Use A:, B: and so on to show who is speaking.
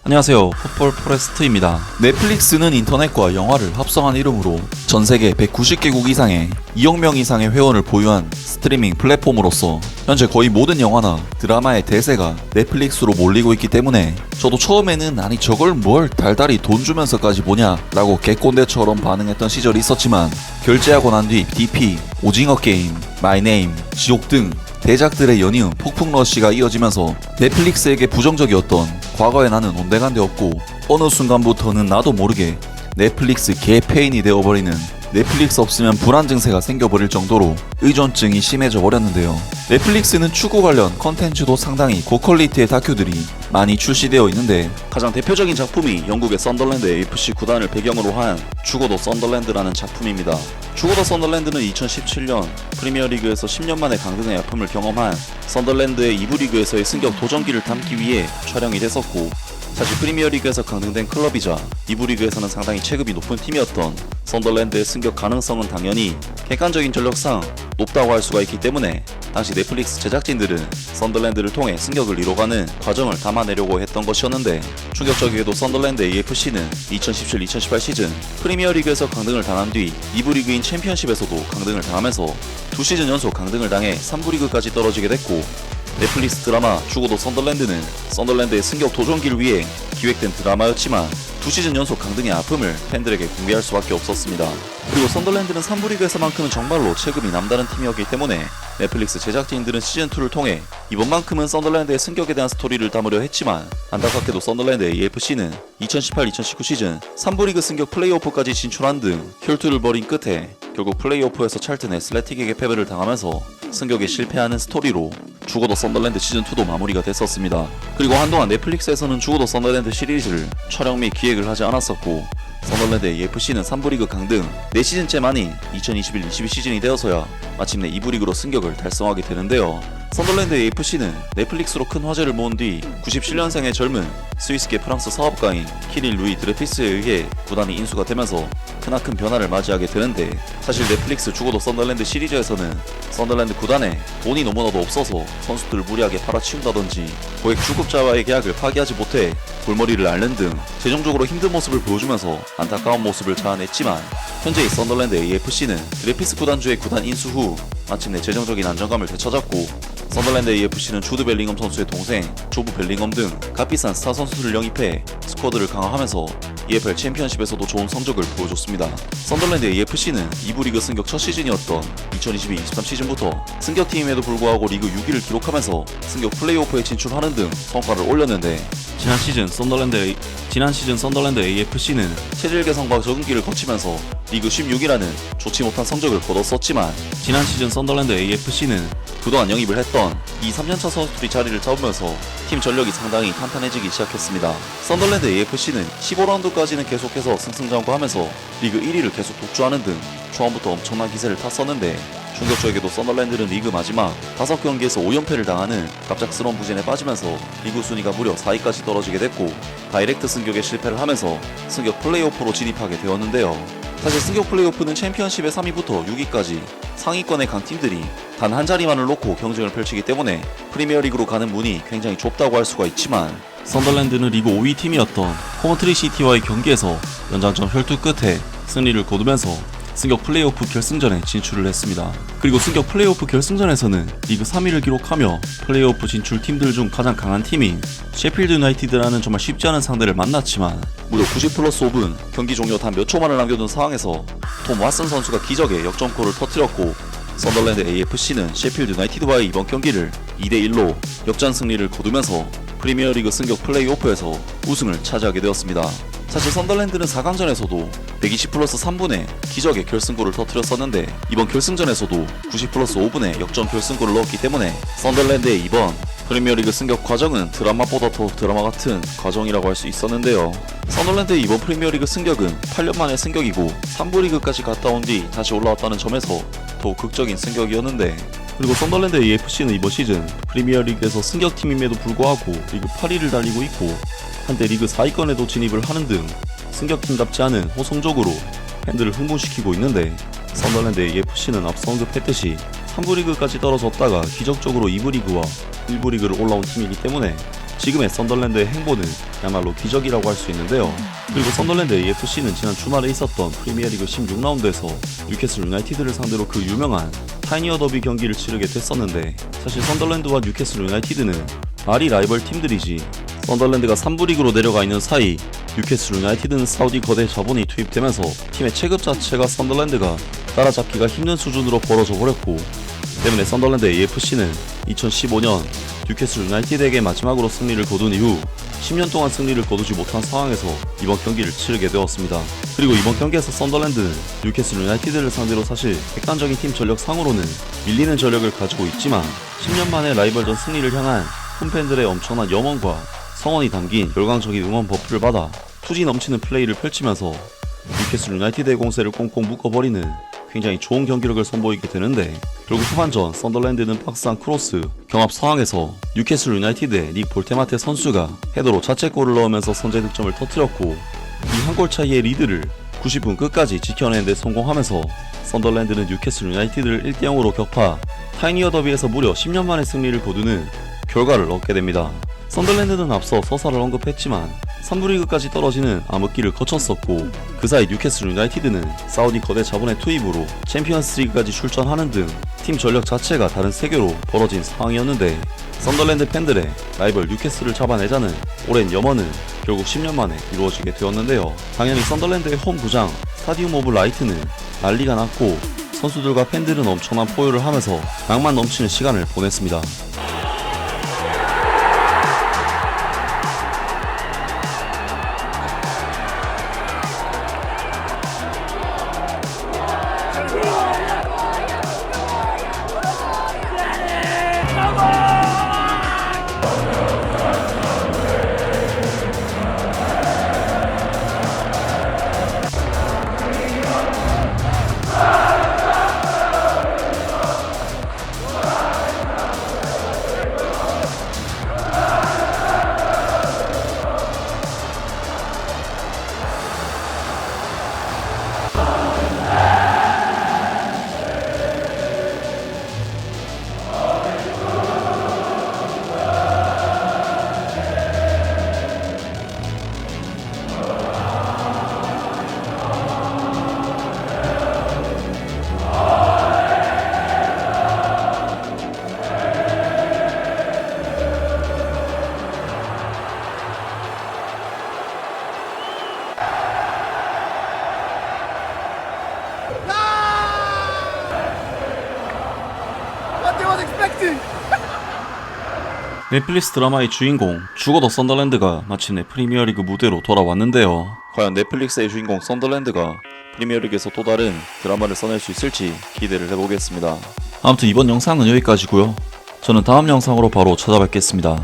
A: 안녕하세요. 풋볼 포레스트입니다. 넷플릭스는 인터넷과 영화를 합성한 이름으로 전세계 190개국 이상의 2억 명 이상의 회원을 보유한 스트리밍 플랫폼으로서 현재 거의 모든 영화나 드라마의 대세가 넷플릭스로 몰리고 있기 때문에 저도 처음에는 아니 저걸 뭘 달달이 돈 주면서까지 보냐 라고 개꼰대처럼 반응했던 시절이 있었지만 결제하고 난 뒤 DP, 오징어 게임, 마이 네임, 지옥 등 대작들의 연이은 폭풍러시가 이어지면서 넷플릭스에게 부정적이었던 과거의 나는 온데간데 없고 어느 순간부터는 나도 모르게 넷플릭스 개페인이 되어버리는 넷플릭스 없으면 불안 증세가 생겨버릴 정도로 의존증이 심해져 버렸는데요. 넷플릭스는 축구 관련 컨텐츠도 상당히 고퀄리티의 다큐들이 많이 출시되어 있는데 가장 대표적인 작품이 영국의 썬더랜드 FC 구단을 배경으로 한 죽어도 썬더랜드라는 작품입니다. 죽어도 썬더랜드는 2017년 프리미어리그에서 10년 만에 강등의 아픔을 경험한 썬더랜드의 2부 리그에서의 승격 도전기를 담기 위해 촬영이 됐었고, 사실 프리미어리그에서 강등된 클럽이자 2부 리그에서는 상당히 체급이 높은 팀이었던 썬더랜드의 승격 가능성은 당연히 객관적인 전력상 높다고 할 수가 있기 때문에 당시 넷플릭스 제작진들은 썬더랜드를 통해 승격을 이뤄가는 과정을 담아내려고 했던 것이었는데, 충격적이게도 썬더랜드 AFC는 2017-2018 시즌 프리미어리그에서 강등을 당한 뒤 2부 리그인 챔피언십에서도 강등을 당하면서 2시즌 연속 강등을 당해 3부 리그까지 떨어지게 됐고, 넷플릭스 드라마 죽어도 썬더랜드는 썬더랜드의 승격 도전기를 위해 기획된 드라마였지만 2시즌 연속 강등의 아픔을 팬들에게 공개할 수밖에 없었습니다. 그리고 썬더랜드는 3부 리그에서만큼은 정말로 체급이 남다른 팀이었기 때문에 넷플릭스 제작진들은 시즌2를 통해 이번만큼은 썬더랜드의 승격에 대한 스토리를 담으려 했지만, 안타깝게도 썬더랜드 AFC는 2018-2019 시즌 3부 리그 승격 플레이오프까지 진출한 등 혈투를 벌인 끝에 결국 플레이오프에서 찰튼 애슬레틱에게 패배를 당하면서 승격에 실패하는 스토리로 죽어도 썬더랜드 시즌2도 마무리가 됐었습니다. 그리고 한동안 넷플릭스에서는 죽어도 썬더랜드 시리즈를 촬영 및 기획을 하지 않았었고, 썬더랜드 AFC는 3부 리그 강등 4시즌째 만인 2021-22 시즌이 되어서야 마침내 2부 리그로 승격을 달성하게 되는데요. 썬더랜드 AFC는 넷플릭스로 큰 화제를 모은 뒤 97년생의 젊은 스위스계 프랑스 사업가인 키릴 루이 드레피스에 의해 구단이 인수가 되면서 크나큰 변화를 맞이하게 되는데, 사실 넷플릭스 죽어도 썬더랜드 시리즈에서는 썬더랜드 구단에 돈이 너무나도 없어서 선수들을 무리하게 팔아치운다든지 고액 주급자와의 계약을 파기하지 못해 골머리를 앓는 등 재정적으로 힘든 모습을 보여주면서 안타까운 모습을 자아냈지만, 현재의 썬더랜드 AFC는 드레피스 구단주의 구단 인수 후 마침내 재정적인 안정감을 되찾았고, 썬더랜드 AFC는 주드 벨링엄 선수의 동생 조브 벨링엄 등 값비싼 스타 선수들을 영입해 스쿼드를 강화하면서 EFL 챔피언십에서도 좋은 성적을 보여줬습니다. 썬더랜드 AFC는 2부 리그 승격 첫 시즌이었던 2022-23 시즌부터 승격팀임에도 불구하고 리그 6위를 기록하면서 승격 플레이오프에 진출하는 등 성과를 올렸는데, 지난 시즌 썬더랜드 AFC는 체질 개선과 적응기를 거치면서 리그 16위라는 좋지 못한 성적을 거뒀었지만, 지난 시즌 썬더랜드 AFC는 그동안 영입을 했던 2-3년차 선수들이 자리를 잡으면서 팀 전력이 상당히 탄탄해지기 시작했습니다. 썬더랜드 AFC는 15라운드까지는 계속해서 승승장구하면서 리그 1위를 계속 독주하는 등 초반부터 엄청난 기세를 탔었는데, 충격적이게도 썬더랜드는 리그 마지막 5경기에서 5연패를 당하는 갑작스러운 부진에 빠지면서 리그 순위가 무려 4위까지 떨어지게 됐고, 다이렉트 승격에 실패를 하면서 승격 플레이오프로 진입하게 되었는데요. 사실 승격 플레이오프는 챔피언십의 3위부터 6위까지 상위권의 강팀들이 단 한 자리만을 놓고 경쟁을 펼치기 때문에 프리미어리그로 가는 문이 굉장히 좁다고 할 수가 있지만, 썬더랜드는 리그 5위 팀이었던 코먼트리 시티와의 경기에서 연장전 혈투 끝에 승리를 거두면서 승격 플레이오프 결승전에 진출을 했습니다. 그리고 승격 플레이오프 결승전에서는 리그 3위를 기록하며 플레이오프 진출 팀들 중 가장 강한 팀인 셰필드 유나이티드라는 정말 쉽지 않은 상대를 만났지만, 무려 90+5분 경기 종료 단 몇 초만을 남겨둔 상황에서 톰 왓슨 선수가 기적의 역전골을 터뜨렸고, 썬더랜드 AFC는 셰필드 유나이티드와의 이번 경기를 2대1로 역전 승리를 거두면서 프리미어리그 승격 플레이오프에서 우승을 차지하게 되었습니다. 사실 썬더랜드는 4강전에서도 120+3분의 기적의 결승골을 터뜨렸었는데, 이번 결승전에서도 90+5분의 역전 결승골을 넣었기 때문에 썬더랜드의 이번 프리미어리그 승격 과정은 드라마보다 더 드라마 같은 과정이라고 할 수 있었는데요. 썬더랜드의 이번 프리미어리그 승격은 8년 만의 승격이고 3부 리그까지 갔다 온 뒤 다시 올라왔다는 점에서 더욱 극적인 승격이었는데, 그리고 썬더랜드 AFC는 이번 시즌 프리미어리그에서 승격팀임에도 불구하고 리그 8위를 달리고 있고, 한때 리그 4위권에도 진입을 하는 등 승격팀답지 않은 호성적으로 팬들을 흥분시키고 있는데, 썬더랜드 AFC는 앞서 언급했듯이 3부 리그까지 떨어졌다가 기적적으로 2부 리그와 1부 리그를 올라온 팀이기 때문에
B: 지금의 썬더랜드의 행보는 야말로 기적이라고 할 수 있는데요. 그리고 썬더랜드 AFC는 지난 주말에 있었던 프리미어리그 16라운드에서 뉴캐슬 유나이티드를 상대로 그 유명한 타이니어 더비 경기를 치르게 됐었는데, 사실 썬더랜드와 뉴캐슬 유나이티드는 말이 라이벌 팀들이지, 썬더랜드가 3부 리그로 내려가 있는 사이 뉴캐슬 유나이티드는 사우디 거대 자본이 투입되면서 팀의 체급 자체가 썬더랜드가 따라잡기가 힘든 수준으로 벌어져 버렸고, 때문에 썬더랜드 AFC는 2015년 뉴캐슬 유나이티드에게 마지막으로 승리를 거둔 이후 10년 동안 승리를 거두지 못한 상황에서 이번 경기를 치르게 되었습니다. 그리고 이번 경기에서 썬더랜드는 뉴캐슬 유나이티드를 상대로 사실 객관적인 팀 전력상으로는 밀리는 전력을 가지고 있지만 10년 만에 라이벌전 승리를 향한 홈팬들의 엄청난 염원과 성원이 담긴 열광적인 응원 버프를 받아 투지 넘치는 플레이를 펼치면서 뉴캐슬 유나이티드의 공세를 꽁꽁 묶어버리는 굉장히 좋은 경기력을 선보이게 되는데, 결국 후반전 썬더랜드는 박스한 크로스 경합 상황에서 뉴캐슬 유나이티드의 닉 볼테마테 선수가 헤더로 자책골을 넣으면서 선제 득점을 터뜨렸고, 이 한 골 차이의 리드를 90분 끝까지 지켜내는 데 성공하면서 썬더랜드는 뉴캐슬 유나이티드를 1대0으로 격파, 타이니어 더비에서 무려 10년 만에 승리를 거두는 결과를 얻게 됩니다. 썬더랜드는 앞서 서사를 언급했지만 3부 리그까지 떨어지는 암흑기를 거쳤었고, 그 사이 뉴캐슬 유나이티드는 사우디 거대 자본의 투입으로 챔피언스 리그까지 출전하는 등 팀 전력 자체가 다른 세계로 벌어진 상황이었는데, 썬더랜드 팬들의 라이벌 뉴캐슬을 잡아내자는 오랜 염원은 결국 10년 만에 이루어지게 되었는데요. 당연히 썬더랜드의 홈 구장 스타디움 오브 라이트는 난리가 났고, 선수들과 팬들은 엄청난 포효를 하면서 낭만 넘치는 시간을 보냈습니다. 넷플릭스 드라마의 주인공 죽어도 썬더랜드가 마침내 프리미어리그 무대로 돌아왔는데요. 과연 넷플릭스의 주인공 썬더랜드가 프리미어리그에서 또 다른 드라마를 써낼 수 있을지 기대를 해보겠습니다. 아무튼 이번 영상은 여기까지고요. 저는 다음 영상으로 바로 찾아뵙겠습니다.